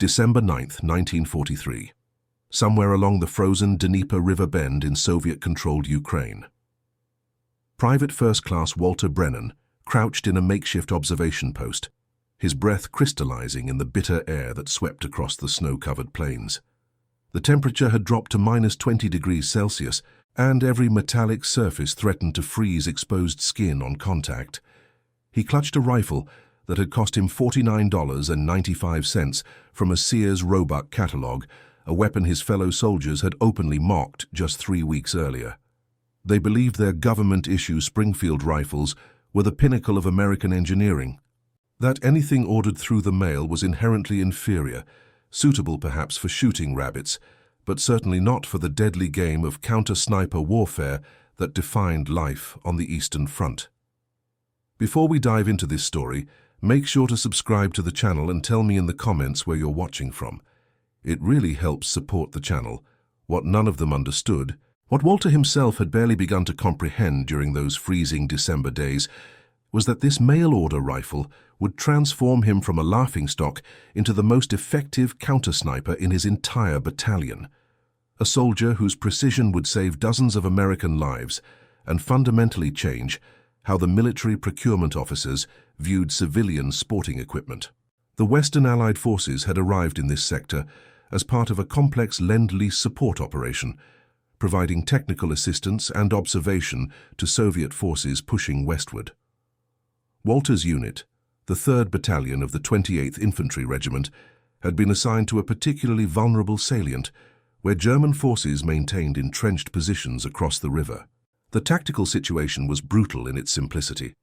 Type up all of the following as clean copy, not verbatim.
December 9, 1943. Somewhere along the frozen Dnieper River bend in Soviet-controlled Ukraine. Private First Class Walter Brennan crouched in a makeshift observation post, his breath crystallizing in the bitter air that swept across the snow-covered plains. The temperature had dropped to -20°C, and every metallic surface threatened to freeze exposed skin on contact. He clutched a rifle that had cost him $49.95 from a Sears Roebuck catalog, a weapon his fellow soldiers had openly mocked just 3 weeks earlier. They believed their government-issue Springfield rifles were the pinnacle of American engineering, that anything ordered through the mail was inherently inferior, suitable perhaps for shooting rabbits, but certainly not for the deadly game of counter-sniper warfare that defined life on the Eastern Front. Before we dive into this story, make sure to subscribe to the channel and tell me in the comments where you're watching from. It really helps support the channel. What none of them understood, what Walter himself had barely begun to comprehend during those freezing December days, was that this mail-order rifle would transform him from a laughingstock into the most effective counter-sniper in his entire battalion. A soldier whose precision would save dozens of American lives and fundamentally change how the military procurement officers viewed civilian sporting equipment. The Western Allied forces had arrived in this sector as part of a complex Lend-Lease support operation, providing technical assistance and observation to Soviet forces pushing westward. Walter's unit, the 3rd Battalion of the 28th Infantry Regiment, had been assigned to a particularly vulnerable salient where German forces maintained entrenched positions across the river. The tactical situation was brutal in its simplicity.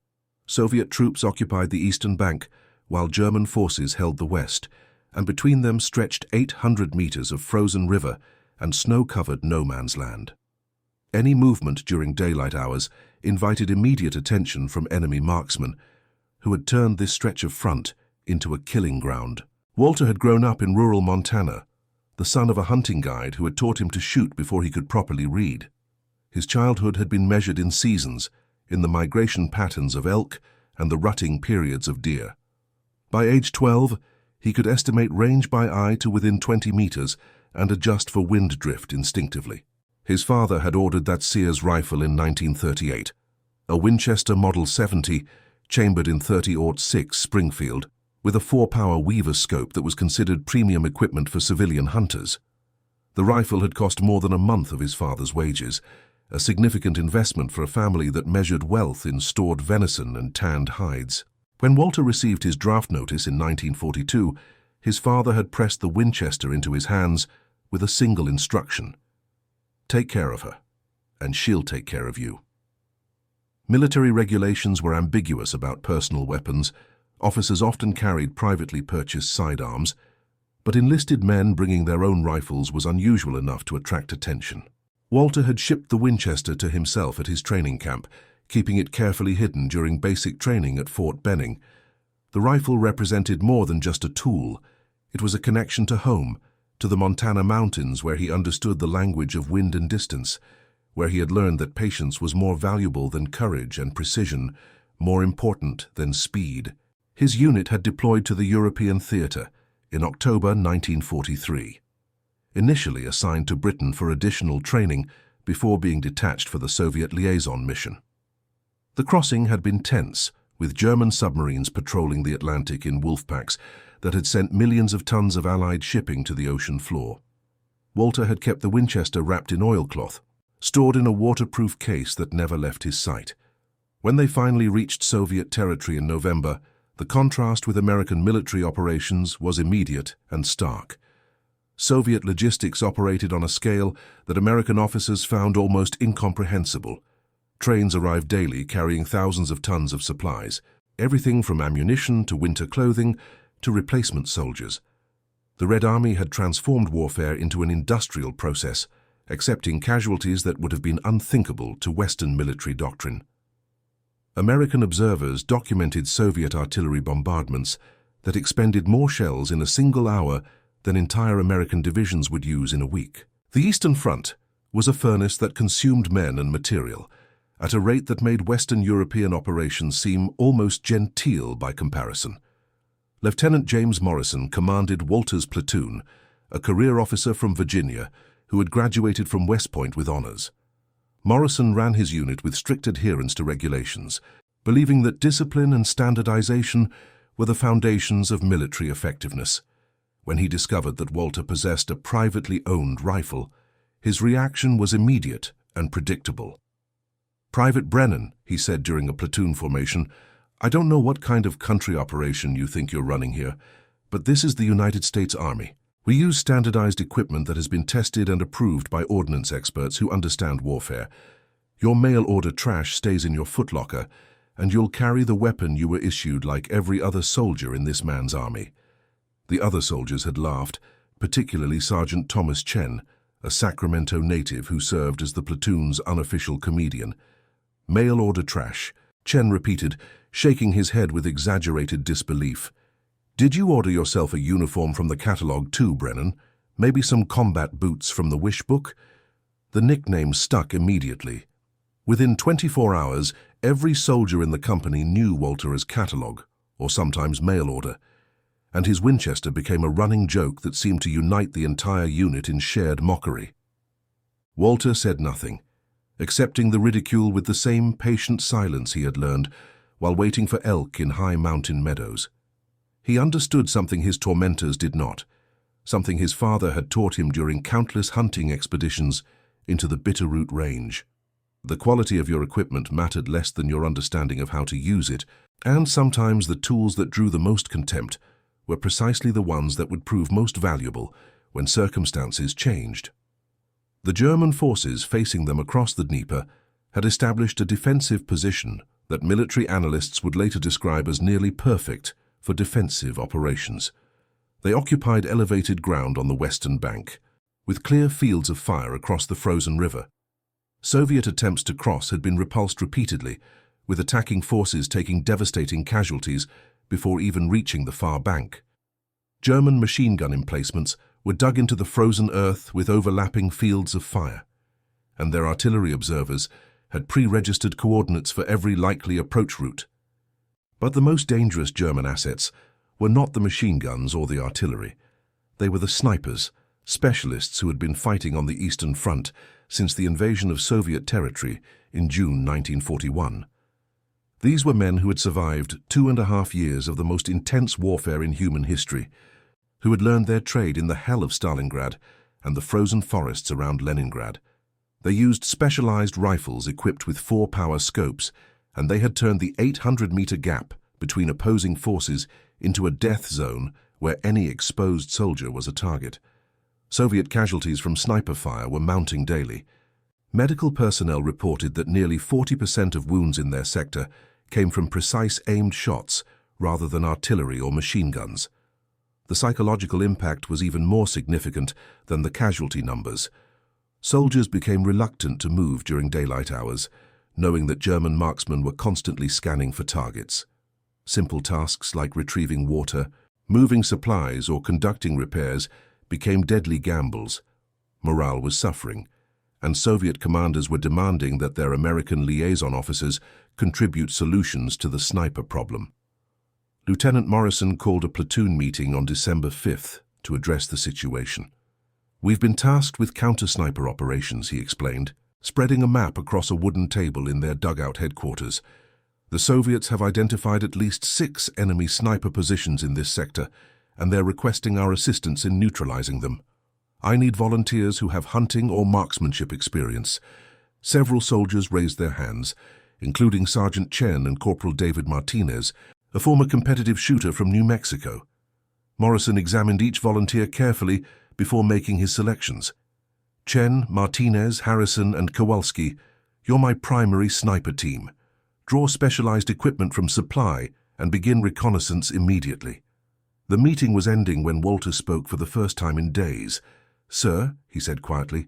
Soviet troops occupied the eastern bank, while German forces held the west, and between them stretched 800 meters of frozen river and snow-covered no-man's land. Any movement during daylight hours invited immediate attention from enemy marksmen, who had turned this stretch of front into a killing ground. Walter had grown up in rural Montana, the son of a hunting guide who had taught him to shoot before he could properly read. His childhood had been measured in seasons, in the migration patterns of elk and the rutting periods of deer. By age 12, he could estimate range by eye to within 20 meters and adjust for wind drift instinctively. His father had ordered that Sears rifle in 1938, a Winchester Model 70 chambered in .30-06 Springfield, with a 4-power Weaver scope that was considered premium equipment for civilian hunters. The rifle had cost more than a month of his father's wages, a significant investment for a family that measured wealth in stored venison and tanned hides. When Walter received his draft notice in 1942, his father had pressed the Winchester into his hands with a single instruction: take care of her, and she'll take care of you. Military regulations were ambiguous about personal weapons. Officers often carried privately purchased sidearms, but enlisted men bringing their own rifles was unusual enough to attract attention. Walter had shipped the Winchester to himself at his training camp, keeping it carefully hidden during basic training at Fort Benning. The rifle represented more than just a tool. It was a connection to home, to the Montana mountains where he understood the language of wind and distance, where he had learned that patience was more valuable than courage and precision, more important than speed. His unit had deployed to the European theater in October 1943. Initially assigned to Britain for additional training before being detached for the Soviet liaison mission. The crossing had been tense, with German submarines patrolling the Atlantic in wolf packs that had sent millions of tons of Allied shipping to the ocean floor. Walter had kept the Winchester wrapped in oilcloth, stored in a waterproof case that never left his sight. When they finally reached Soviet territory in November, the contrast with American military operations was immediate and stark. Soviet logistics operated on a scale that American officers found almost incomprehensible. Trains arrived daily carrying thousands of tons of supplies, everything from ammunition to winter clothing to replacement soldiers. The Red Army had transformed warfare into an industrial process, accepting casualties that would have been unthinkable to Western military doctrine. American observers documented Soviet artillery bombardments that expended more shells in a single hour than entire American divisions would use in a week. The Eastern Front was a furnace that consumed men and material at a rate that made Western European operations seem almost genteel by comparison. Lieutenant James Morrison commanded Walter's platoon, a career officer from Virginia who had graduated from West Point with honors. Morrison ran his unit with strict adherence to regulations, believing that discipline and standardization were the foundations of military effectiveness. When he discovered that Walter possessed a privately owned rifle, his reaction was immediate and predictable. "Private Brennan," he said during a platoon formation, "I don't know what kind of country operation you think you're running here, but this is the United States Army. We use standardized equipment that has been tested and approved by ordnance experts who understand warfare. Your mail-order trash stays in your footlocker, and you'll carry the weapon you were issued like every other soldier in this man's army." The other soldiers had laughed, particularly Sergeant Thomas Chen, a Sacramento native who served as the platoon's unofficial comedian. "Mail-order trash," Chen repeated, shaking his head with exaggerated disbelief. "Did you order yourself a uniform from the catalog too, Brennan? Maybe some combat boots from the wish book?" The nickname stuck immediately. Within 24 hours, every soldier in the company knew Walter as catalog, or sometimes mail order, and his Winchester became a running joke that seemed to unite the entire unit in shared mockery. Walter said nothing, accepting the ridicule with the same patient silence he had learned while waiting for elk in high mountain meadows. He understood something his tormentors did not, something his father had taught him during countless hunting expeditions into the Bitterroot Range. The quality of your equipment mattered less than your understanding of how to use it, and sometimes the tools that drew the most contempt were precisely the ones that would prove most valuable when circumstances changed. The German forces facing them across the Dnieper had established a defensive position that military analysts would later describe as nearly perfect for defensive operations. They occupied elevated ground on the western bank, with clear fields of fire across the frozen river. Soviet attempts to cross had been repulsed repeatedly, with attacking forces taking devastating casualties before even reaching the far bank. German machine gun emplacements were dug into the frozen earth with overlapping fields of fire, and their artillery observers had pre-registered coordinates for every likely approach route. But the most dangerous German assets were not the machine guns or the artillery. They were the snipers, specialists who had been fighting on the Eastern Front since the invasion of Soviet territory in June 1941. These were men who had survived 2.5 years of the most intense warfare in human history, who had learned their trade in the hell of Stalingrad and the frozen forests around Leningrad. They used specialized rifles equipped with 4-power scopes, and they had turned the 800-meter gap between opposing forces into a death zone where any exposed soldier was a target. Soviet casualties from sniper fire were mounting daily. Medical personnel reported that nearly 40% of wounds in their sector came from precise aimed shots rather than artillery or machine guns. The psychological impact was even more significant than the casualty numbers. Soldiers became reluctant to move during daylight hours, knowing that German marksmen were constantly scanning for targets. Simple tasks like retrieving water, moving supplies, or conducting repairs became deadly gambles. Morale was suffering, and Soviet commanders were demanding that their American liaison officers contribute solutions to the sniper problem. Lieutenant Morrison called a platoon meeting on December 5th to address the situation. "We've been tasked with counter-sniper operations," he explained, spreading a map across a wooden table in their dugout headquarters. "The Soviets have identified at least 6 enemy sniper positions in this sector, and they're requesting our assistance in neutralizing them. I need volunteers who have hunting or marksmanship experience." Several soldiers raised their hands, including Sergeant Chen and Corporal David Martinez, a former competitive shooter from New Mexico. Morrison examined each volunteer carefully before making his selections. "Chen, Martinez, Harrison, and Kowalski, you're my primary sniper team. Draw specialized equipment from supply and begin reconnaissance immediately." The meeting was ending when Walter spoke for the first time in days. "Sir," he said quietly,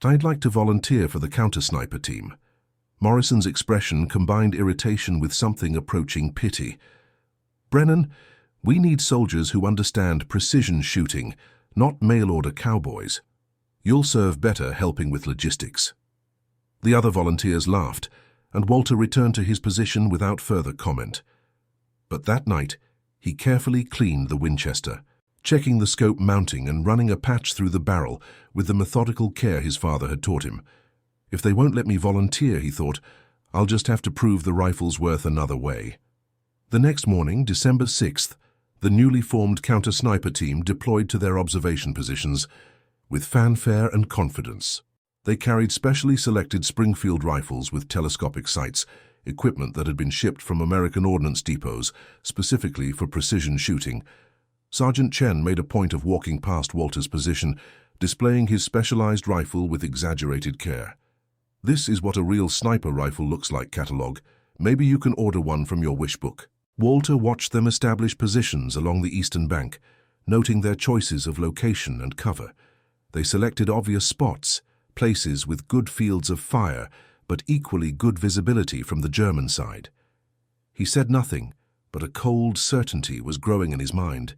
"I'd like to volunteer for the counter-sniper team." Morrison's expression combined irritation with something approaching pity. "Brennan, we need soldiers who understand precision shooting, not mail-order cowboys. You'll serve better helping with logistics." The other volunteers laughed, and Walter returned to his position without further comment. But that night, He carefully cleaned the Winchester, checking the scope mounting and running a patch through the barrel with the methodical care his father had taught him. If they won't let me volunteer, he thought, I'll just have to prove the rifle's worth another way. The next morning, December 6th, the newly formed counter-sniper team deployed to their observation positions with fanfare and confidence. They carried specially selected Springfield rifles with telescopic sights, equipment that had been shipped from American ordnance depots specifically for precision shooting. Sergeant Chen made a point of walking past Walter's position, displaying his specialized rifle with exaggerated care. "This is what a real sniper rifle looks like, catalog. Maybe you can order one from your wish book." Walter watched them establish positions along the eastern bank, noting their choices of location and cover. They selected obvious spots, places with good fields of fire, but equally good visibility from the German side. He said nothing, but a cold certainty was growing in his mind.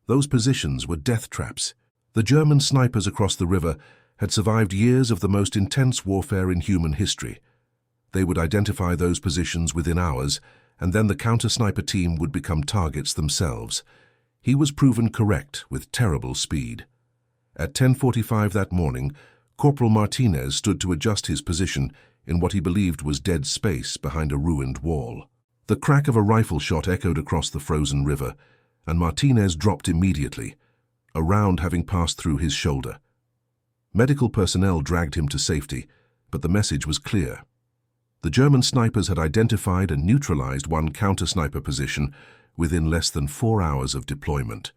Those positions were death traps. The German snipers across the river had survived years of the most intense warfare in human history. They would identify those positions within hours, and then the counter-sniper team would become targets themselves. He was proven correct with terrible speed. At 10:45 that morning, Corporal Martinez stood to adjust his position in what he believed was dead space behind a ruined wall. The crack of a rifle shot echoed across the frozen river, and Martinez dropped immediately, a round having passed through his shoulder. Medical personnel dragged him to safety, but the message was clear. The German snipers had identified and neutralized one counter-sniper position within less than 4 hours of deployment.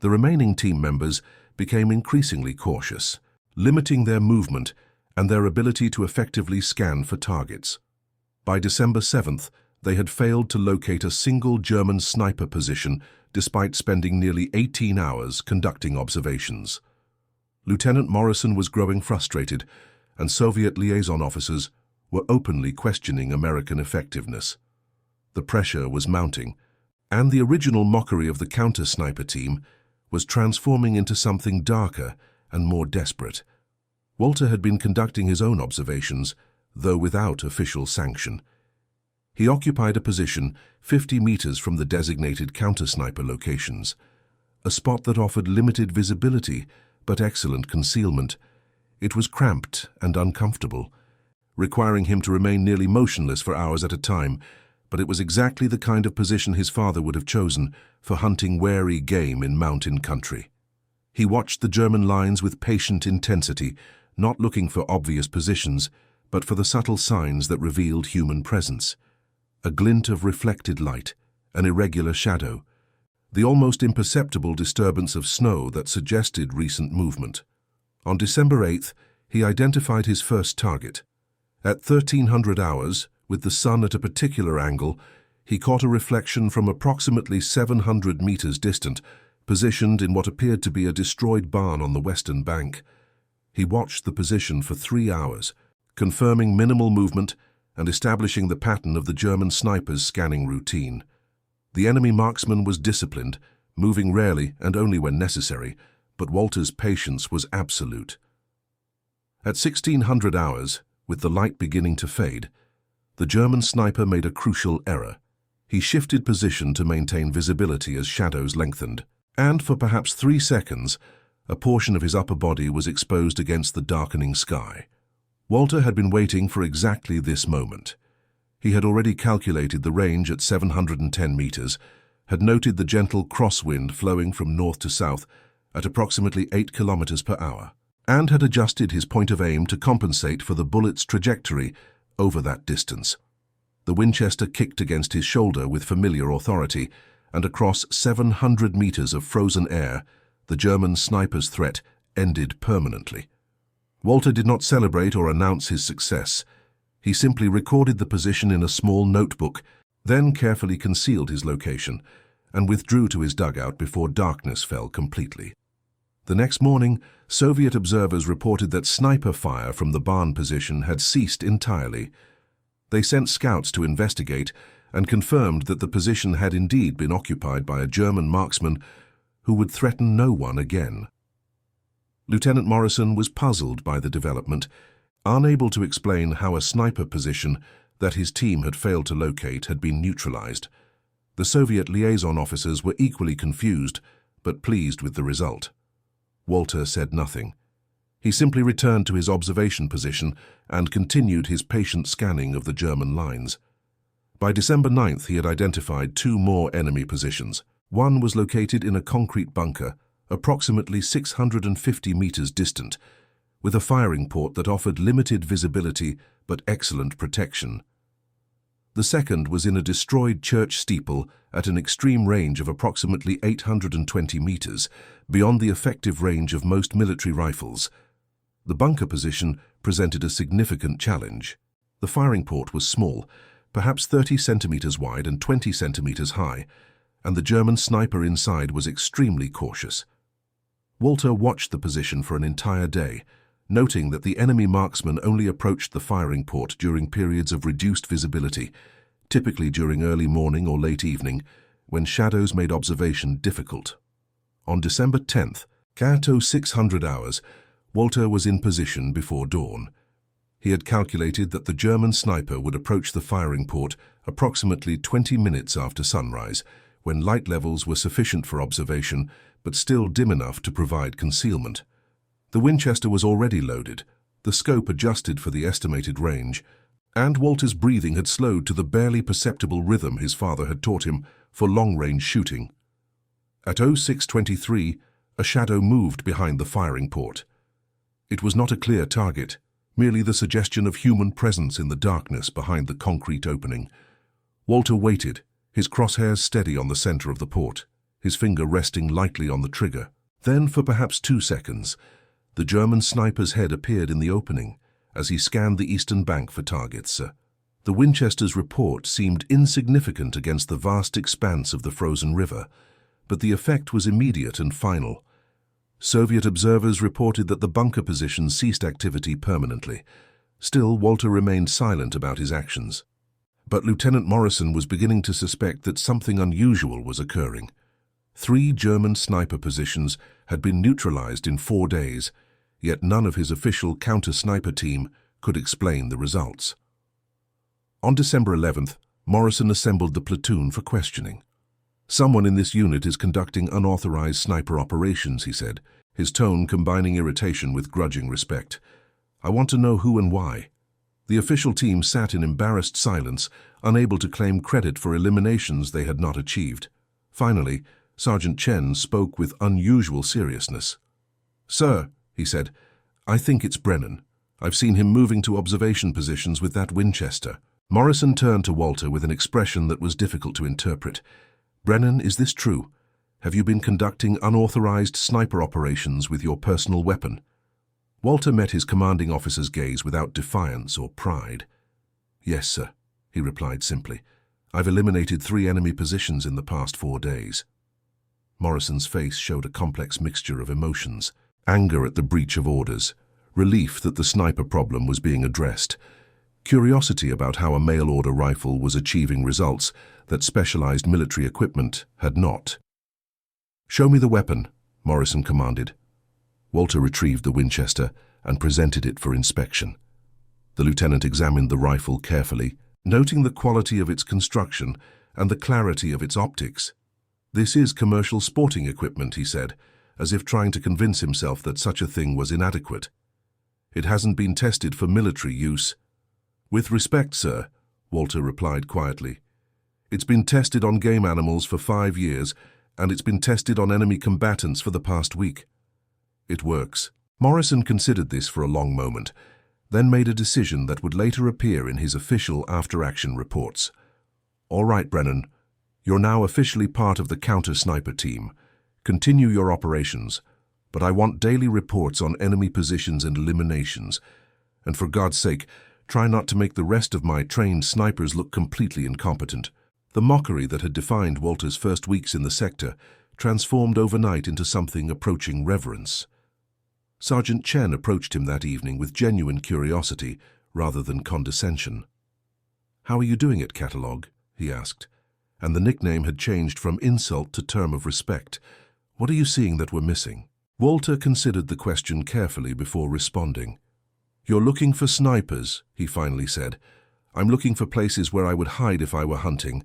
The remaining team members became increasingly cautious, limiting their movement and their ability to effectively scan for targets. By December 7th, they had failed to locate a single German sniper position despite spending nearly 18 hours conducting observations. Lieutenant Morrison was growing frustrated, and Soviet liaison officers were openly questioning American effectiveness. The pressure was mounting, and the original mockery of the counter-sniper team was transforming into something darker and more desperate. Walter had been conducting his own observations, though without official sanction. He occupied a position 50 meters from the designated counter-sniper locations, a spot that offered limited visibility but excellent concealment. It was cramped and uncomfortable, requiring him to remain nearly motionless for hours at a time, but it was exactly the kind of position his father would have chosen for hunting wary game in mountain country. He watched the German lines with patient intensity, not looking for obvious positions, but for the subtle signs that revealed human presence. A glint of reflected light, an irregular shadow, the almost imperceptible disturbance of snow that suggested recent movement. On December 8th, he identified his first target. At 1300 hours, with the sun at a particular angle, he caught a reflection from approximately 700 meters distant, positioned in what appeared to be a destroyed barn on the western bank. He watched the position for 3 hours, confirming minimal movement and establishing the pattern of the German snipers' scanning routine. The enemy marksman was disciplined, moving rarely and only when necessary, but Walter's patience was absolute. At 1600 hours, with the light beginning to fade, the German sniper made a crucial error. He shifted position to maintain visibility as shadows lengthened, and for perhaps 3 seconds, a portion of his upper body was exposed against the darkening sky. Walter had been waiting for exactly this moment. He had already calculated the range at 710 meters, had noted the gentle crosswind flowing from north to south at approximately 8 kilometers per hour, and had adjusted his point of aim to compensate for the bullet's trajectory over that distance. The Winchester kicked against his shoulder with familiar authority, and across 700 meters of frozen air, the German sniper's threat ended permanently. Walter did not celebrate or announce his success. He simply recorded the position in a small notebook, then carefully concealed his location, and withdrew to his dugout before darkness fell completely. The next morning, Soviet observers reported that sniper fire from the barn position had ceased entirely. They sent scouts to investigate and confirmed that the position had indeed been occupied by a German marksman who would threaten no one again. Lieutenant Morrison was puzzled by the development, unable to explain how a sniper position that his team had failed to locate had been neutralized. The Soviet liaison officers were equally confused, but pleased with the result. Walter said nothing. He simply returned to his observation position and continued his patient scanning of the German lines. By December 9th, he had identified 2 more enemy positions. One was located in a concrete bunker, approximately 650 meters distant, with a firing port that offered limited visibility but excellent protection. The second was in a destroyed church steeple at an extreme range of approximately 820 meters, beyond the effective range of most military rifles. The bunker position presented a significant challenge. The firing port was small, perhaps 30 centimeters wide and 20 centimeters high, and the German sniper inside was extremely cautious. Walter watched the position for an entire day, noting that the enemy marksman only approached the firing port during periods of reduced visibility, typically during early morning or late evening, when shadows made observation difficult. On December 10th, at 0600 hours, Walter was in position before dawn. He had calculated that the German sniper would approach the firing port approximately 20 minutes after sunrise, when light levels were sufficient for observation, but still dim enough to provide concealment. The Winchester was already loaded, the scope adjusted for the estimated range, and Walter's breathing had slowed to the barely perceptible rhythm his father had taught him for long-range shooting. At 0623, a shadow moved behind the firing port. It was not a clear target, merely the suggestion of human presence in the darkness behind the concrete opening. Walter waited, his crosshairs steady on the center of the port, his finger resting lightly on the trigger. Then, for perhaps 2 seconds, the German sniper's head appeared in the opening as he scanned the eastern bank for targets. The Winchester's report seemed insignificant against the vast expanse of the frozen river, but the effect was immediate and final. Soviet observers reported that the bunker position ceased activity permanently. Still, Walter remained silent about his actions. But Lieutenant Morrison was beginning to suspect that something unusual was occurring. 3 German sniper positions had been neutralized in 4 days, yet none of his official counter-sniper team could explain the results. On December 11th, Morrison assembled the platoon for questioning. "Someone in this unit is conducting unauthorized sniper operations," he said, his tone combining irritation with grudging respect. "I want to know who and why." The official team sat in embarrassed silence, unable to claim credit for eliminations they had not achieved. Finally, Sergeant Chen spoke with unusual seriousness. "Sir," he said, "I think it's Brennan. I've seen him moving to observation positions with that Winchester." Morrison turned to Walter with an expression that was difficult to interpret. "Brennan, is this true? Have you been conducting unauthorized sniper operations with your personal weapon?" Walter met his commanding officer's gaze without defiance or pride. "Yes, sir," he replied simply. "I've eliminated 3 enemy positions in the past 4 days." Morrison's face showed a complex mixture of emotions: anger at the breach of orders, relief that the sniper problem was being addressed, curiosity about how a mail-order rifle was achieving results that specialized military equipment had not. "Show me the weapon," Morrison commanded. Walter retrieved the Winchester and presented it for inspection. The lieutenant examined the rifle carefully, noting the quality of its construction and the clarity of its optics. "This is commercial sporting equipment," he said, as if trying to convince himself that such a thing was inadequate. "It hasn't been tested for military use." "With respect, sir," Walter replied quietly. "It's been tested on game animals for 5 years, and it's been tested on enemy combatants for the past week. It works." Morrison considered this for a long moment, then made a decision that would later appear in his official after-action reports. "All right, Brennan. You're now officially part of the counter-sniper team. Continue your operations, but I want daily reports on enemy positions and eliminations. And for God's sake, try not to make the rest of my trained snipers look completely incompetent." The mockery that had defined Walter's first weeks in the sector transformed overnight into something approaching reverence. Sergeant Chen approached him that evening with genuine curiosity rather than condescension. "How are you doing at Catalog?" he asked, and the nickname had changed from insult to term of respect. "What are you seeing that we're missing?" Walter considered the question carefully before responding. "You're looking for snipers," he finally said. "I'm looking for places where I would hide if I were hunting.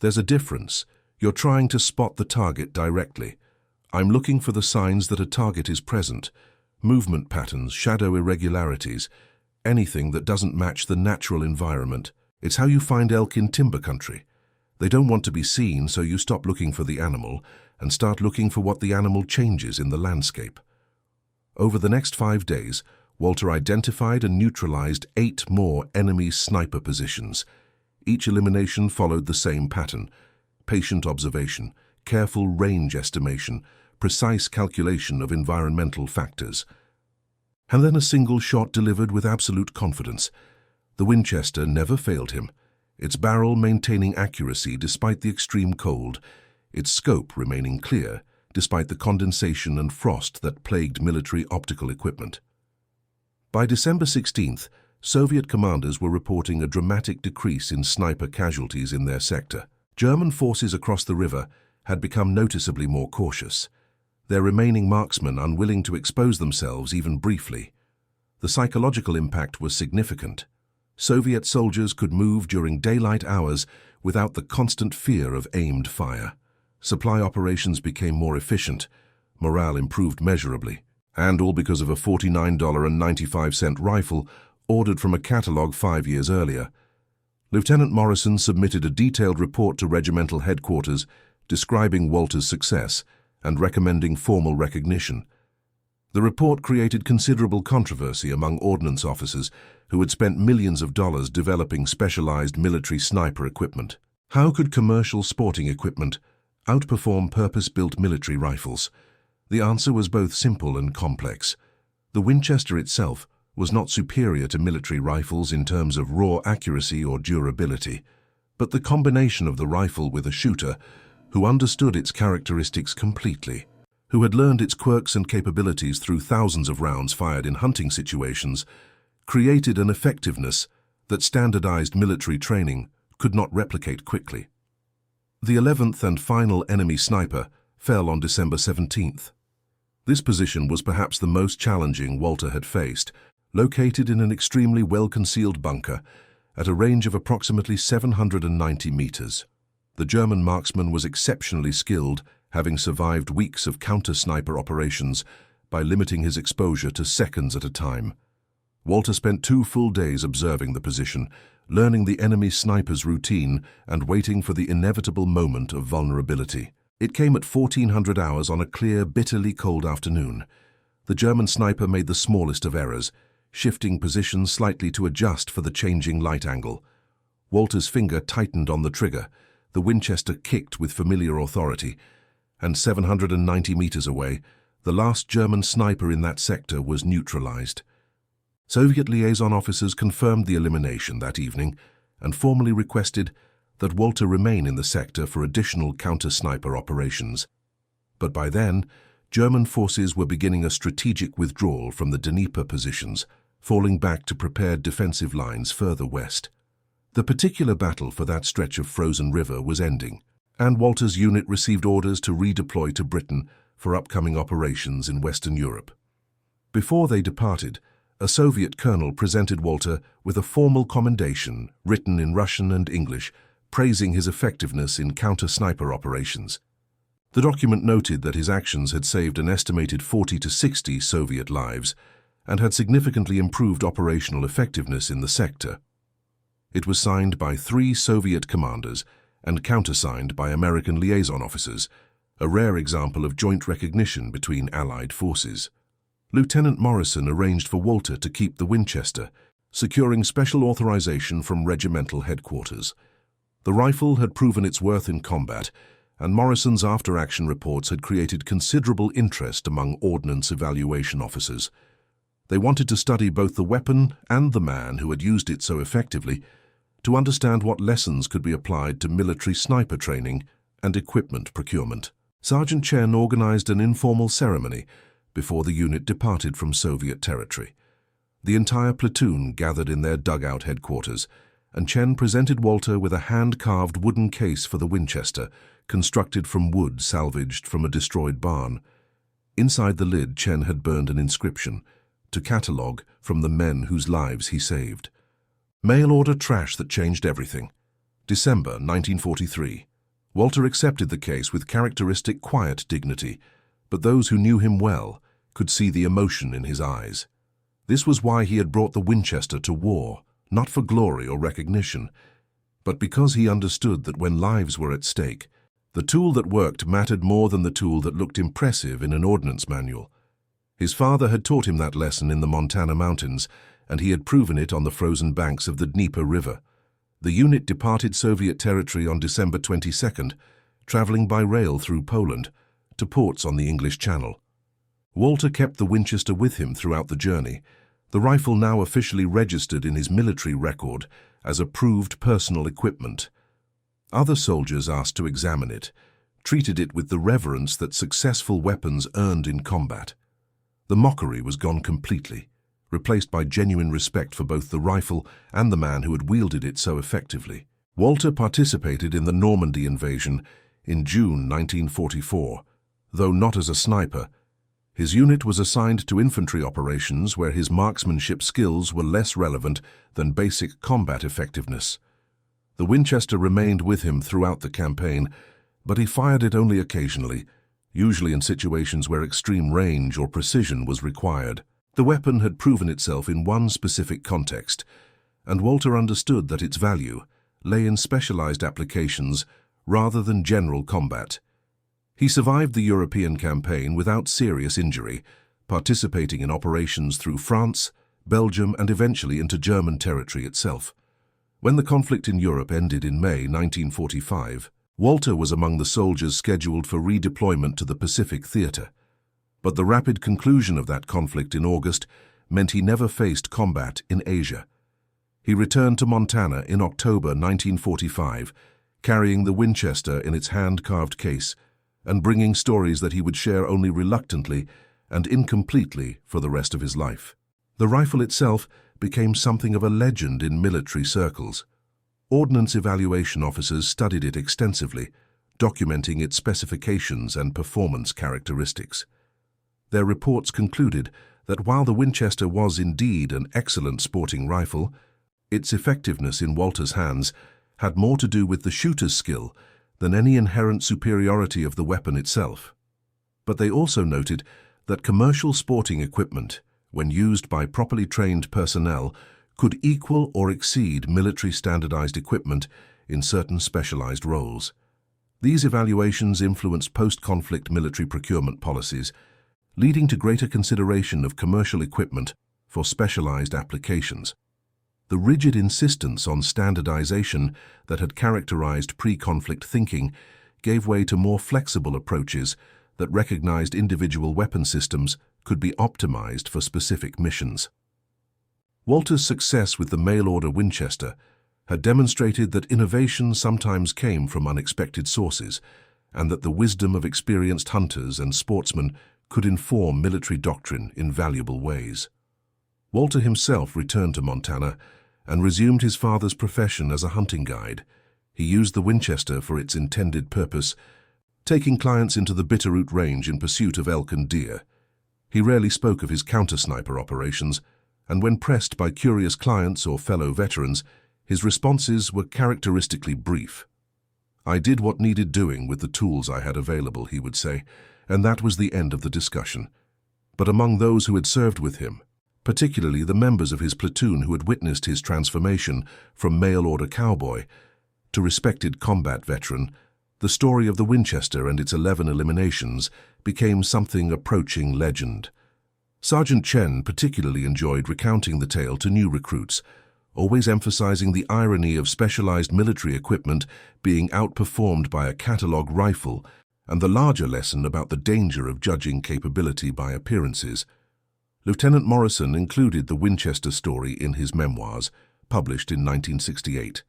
There's a difference. You're trying to spot the target directly. I'm looking for the signs that a target is present. Movement patterns, shadow irregularities, anything that doesn't match the natural environment. It's how you find elk in timber country. They don't want to be seen, so you stop looking for the animal and start looking for what the animal changes in the landscape. Over the next 5 days, Walter identified and neutralized 8 more enemy sniper positions. Each elimination followed the same pattern: patient observation, careful range estimation, precise calculation of environmental factors. And then a single shot delivered with absolute confidence. The Winchester never failed him, its barrel maintaining accuracy despite the extreme cold, its scope remaining clear despite the condensation and frost that plagued military optical equipment. By December 16th, Soviet commanders were reporting a dramatic decrease in sniper casualties in their sector. German forces across the river had become noticeably more cautious, their remaining marksmen unwilling to expose themselves even briefly. The psychological impact was significant. Soviet soldiers could move during daylight hours without the constant fear of aimed fire. Supply operations became more efficient, morale improved measurably, and all because of a $49.95 rifle ordered from a catalog 5 years earlier. Lieutenant Morrison submitted a detailed report to regimental headquarters describing Walter's success and recommending formal recognition. The report created considerable controversy among ordnance officers who had spent millions of dollars developing specialized military sniper equipment. How could commercial sporting equipment outperform purpose-built military rifles? The answer was both simple and complex. The Winchester itself was not superior to military rifles in terms of raw accuracy or durability, but the combination of the rifle with a shooter who understood its characteristics completely, who had learned its quirks and capabilities through thousands of rounds fired in hunting situations, created an effectiveness that standardized military training could not replicate quickly. The 11th and final enemy sniper fell on December 17th. This position was perhaps the most challenging Walter had faced, located in an extremely well-concealed bunker at a range of approximately 790 meters. The German marksman was exceptionally skilled, having survived weeks of counter-sniper operations by limiting his exposure to seconds at a time. Walter spent 2 full days observing the position, learning the enemy sniper's routine and waiting for the inevitable moment of vulnerability. It came at 1400 hours on a clear, bitterly cold afternoon. The German sniper made the smallest of errors, shifting position slightly to adjust for the changing light angle. Walter's finger tightened on the trigger, the Winchester kicked with familiar authority, and 790 meters away, the last German sniper in that sector was neutralized. Soviet liaison officers confirmed the elimination that evening and formally requested that Walter remain in the sector for additional counter-sniper operations. But by then, German forces were beginning a strategic withdrawal from the Dnieper positions, falling back to prepared defensive lines further west. The particular battle for that stretch of frozen river was ending, and Walter's unit received orders to redeploy to Britain for upcoming operations in Western Europe. Before they departed, a Soviet colonel presented Walter with a formal commendation written in Russian and English, praising his effectiveness in counter-sniper operations. The document noted that his actions had saved an estimated 40 to 60 Soviet lives and had significantly improved operational effectiveness in the sector. It was signed by 3 Soviet commanders and countersigned by American liaison officers, a rare example of joint recognition between Allied forces. Lieutenant Morrison arranged for Walter to keep the Winchester, securing special authorization from regimental headquarters. The rifle had proven its worth in combat, and Morrison's after-action reports had created considerable interest among ordnance evaluation officers. They wanted to study both the weapon and the man who had used it so effectively, to understand what lessons could be applied to military sniper training and equipment procurement. Sergeant Chen organized an informal ceremony before the unit departed from Soviet territory. The entire platoon gathered in their dugout headquarters, and Chen presented Walter with a hand-carved wooden case for the Winchester, constructed from wood salvaged from a destroyed barn. Inside the lid, Chen had burned an inscription, to catalog from the men whose lives he saved. Mail order trash that changed everything. December 1943. Walter accepted the case with characteristic quiet dignity, but those who knew him well could see the emotion in his eyes. This was why he had brought the Winchester to war, not for glory or recognition, but because he understood that when lives were at stake, the tool that worked mattered more than the tool that looked impressive in an ordnance manual. His father had taught him that lesson in the Montana mountains, and he had proven it on the frozen banks of the Dnieper River. The unit departed Soviet territory on December 22nd, traveling by rail through Poland to ports on the English Channel. Walter kept the Winchester with him throughout the journey, the rifle now officially registered in his military record as approved personal equipment. Other soldiers asked to examine it, treated it with the reverence that successful weapons earned in combat. The mockery was gone completely, replaced by genuine respect for both the rifle and the man who had wielded it so effectively. Walter participated in the Normandy invasion in June 1944, though not as a sniper. His unit was assigned to infantry operations where his marksmanship skills were less relevant than basic combat effectiveness. The Winchester remained with him throughout the campaign, but he fired it only occasionally, usually in situations where extreme range or precision was required. The weapon had proven itself in one specific context, and Walter understood that its value lay in specialized applications rather than general combat. He survived the European campaign without serious injury, participating in operations through France, Belgium, and eventually into German territory itself. When the conflict in Europe ended in May 1945, Walter was among the soldiers scheduled for redeployment to the Pacific Theater. But the rapid conclusion of that conflict in August meant he never faced combat in Asia. He returned to Montana in October 1945, carrying the Winchester in its hand-carved case and bringing stories that he would share only reluctantly and incompletely for the rest of his life. The rifle itself became something of a legend in military circles. Ordnance evaluation officers studied it extensively, documenting its specifications and performance characteristics. Their reports concluded that while the Winchester was indeed an excellent sporting rifle, its effectiveness in Walter's hands had more to do with the shooter's skill than any inherent superiority of the weapon itself. But they also noted that commercial sporting equipment, when used by properly trained personnel, could equal or exceed military standardized equipment in certain specialized roles. These evaluations influenced post-conflict military procurement policies, leading to greater consideration of commercial equipment for specialized applications. The rigid insistence on standardization that had characterized pre-conflict thinking gave way to more flexible approaches that recognized individual weapon systems could be optimized for specific missions. Walter's success with the mail-order Winchester had demonstrated that innovation sometimes came from unexpected sources, and that the wisdom of experienced hunters and sportsmen could inform military doctrine in valuable ways. Walter himself returned to Montana and resumed his father's profession as a hunting guide. He used the Winchester for its intended purpose, taking clients into the Bitterroot Range in pursuit of elk and deer. He rarely spoke of his counter-sniper operations, and when pressed by curious clients or fellow veterans, his responses were characteristically brief. "I did what needed doing with the tools I had available," he would say, and that was the end of the discussion. But among those who had served with him, particularly the members of his platoon who had witnessed his transformation from mail-order cowboy to respected combat veteran, the story of the Winchester and its 11 eliminations became something approaching legend. Sergeant Chen particularly enjoyed recounting the tale to new recruits, always emphasizing the irony of specialized military equipment being outperformed by a catalog rifle and the larger lesson about the danger of judging capability by appearances. Lieutenant Morrison included the Winchester story in his memoirs, published in 1968.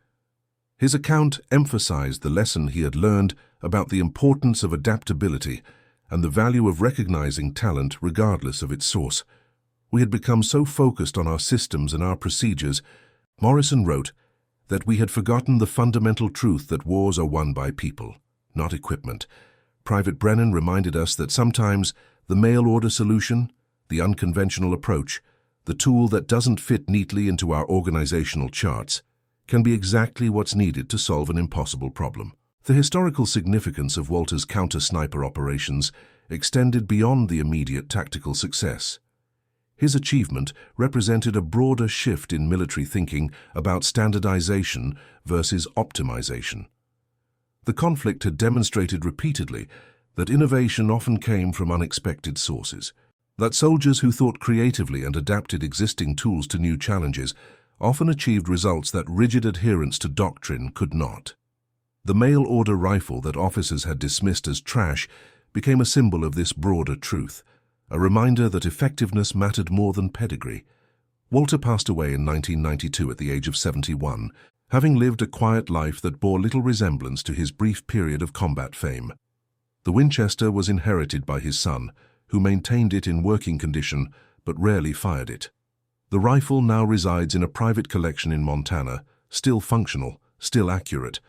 His account emphasized the lesson he had learned about the importance of adaptability and the value of recognizing talent regardless of its source. "We had become so focused on our systems and our procedures," Morrison wrote, "that we had forgotten the fundamental truth that wars are won by people, not equipment." Private Brennan reminded us that sometimes the mail-order solution, the unconventional approach, the tool that doesn't fit neatly into our organizational charts, can be exactly what's needed to solve an impossible problem. The historical significance of Walter's counter-sniper operations extended beyond the immediate tactical success. His achievement represented a broader shift in military thinking about standardization versus optimization. The conflict had demonstrated repeatedly that innovation often came from unexpected sources, that soldiers who thought creatively and adapted existing tools to new challenges often achieved results that rigid adherence to doctrine could not. The mail-order rifle that officers had dismissed as trash became a symbol of this broader truth, a reminder that effectiveness mattered more than pedigree. Walter passed away in 1992 at the age of 71, having lived a quiet life that bore little resemblance to his brief period of combat fame. The Winchester was inherited by his son, who maintained it in working condition but rarely fired it. The rifle now resides in a private collection in Montana, still functional, still accurate,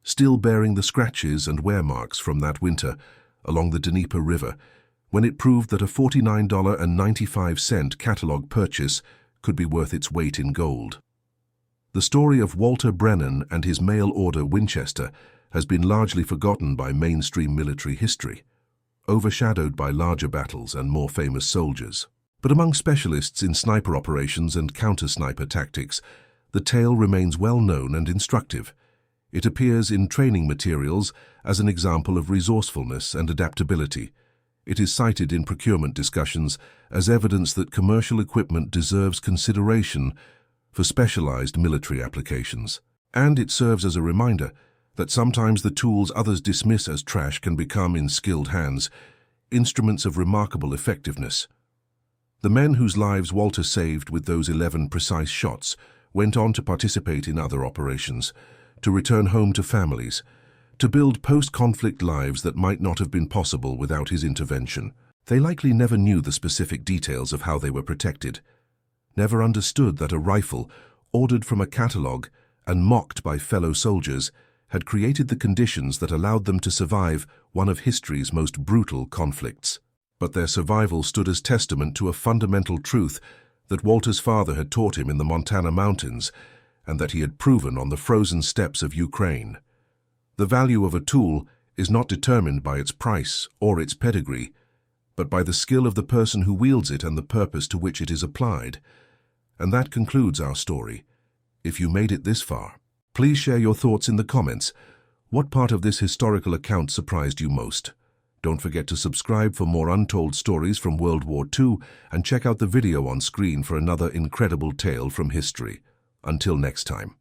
still bearing the scratches and wear marks from that winter along the Dnieper River, when it proved that a $49.95 catalog purchase could be worth its weight in gold. The story of Walter Brennan and his mail-order Winchester has been largely forgotten by mainstream military history, overshadowed by larger battles and more famous soldiers. But among specialists in sniper operations and counter-sniper tactics, the tale remains well known and instructive. It appears in training materials as an example of resourcefulness and adaptability. It is cited in procurement discussions as evidence that commercial equipment deserves consideration for specialized military applications. And it serves as a reminder that sometimes the tools others dismiss as trash can become, in skilled hands, instruments of remarkable effectiveness. The men whose lives Walter saved with those 11 precise shots went on to participate in other operations, to return home to families, to build post-conflict lives that might not have been possible without his intervention. They likely never knew the specific details of how they were protected, never understood that a rifle, ordered from a catalog and mocked by fellow soldiers, had created the conditions that allowed them to survive one of history's most brutal conflicts. But their survival stood as testament to a fundamental truth that Walter's father had taught him in the Montana mountains, and that he had proven on the frozen steppes of Ukraine. The value of a tool is not determined by its price or its pedigree, but by the skill of the person who wields it and the purpose to which it is applied. And that concludes our story. If you made it this far, please share your thoughts in the comments. What part of this historical account surprised you most? Don't forget to subscribe for more untold stories from World War II and check out the video on screen for another incredible tale from history. Until next time.